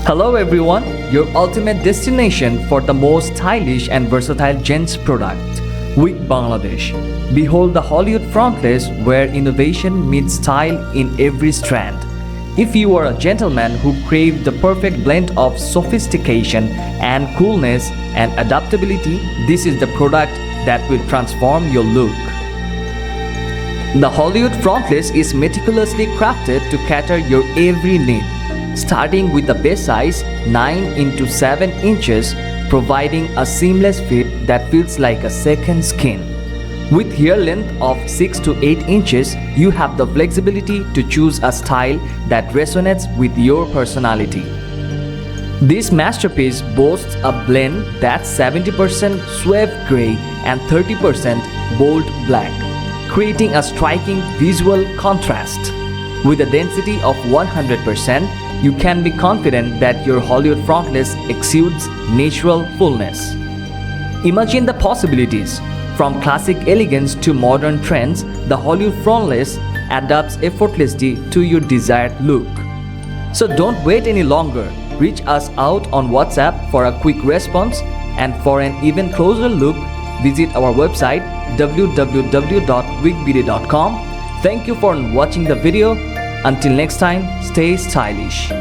Hello everyone, your ultimate destination for the most stylish and versatile gents product, WIG Bangladesh. Behold the Hollywood frontless where innovation meets style in every strand. If you are a gentleman who craves the perfect blend of sophistication and coolness and adaptability, this is the product that will transform your look. The Hollywood frontless is meticulously crafted to cater your every need. Starting with the base size 9 into 7 inches, providing a seamless fit that feels like a second skin. With hair length of 6 to 8 inches, you have the flexibility to choose a style that resonates with your personality. This masterpiece boasts a blend that's 70% suave gray and 30% bold black, creating a striking visual contrast. With a density of 100%, you can be confident that your Hollywood frontless exudes natural fullness. Imagine the possibilities. From classic elegance to modern trends, the Hollywood frontless adapts effortlessly to your desired look. So don't wait any longer. Reach us out on WhatsApp for a quick response, and for an even closer look, visit our website www.wigbd.com. Thank you for watching the video. Until next time, stay stylish.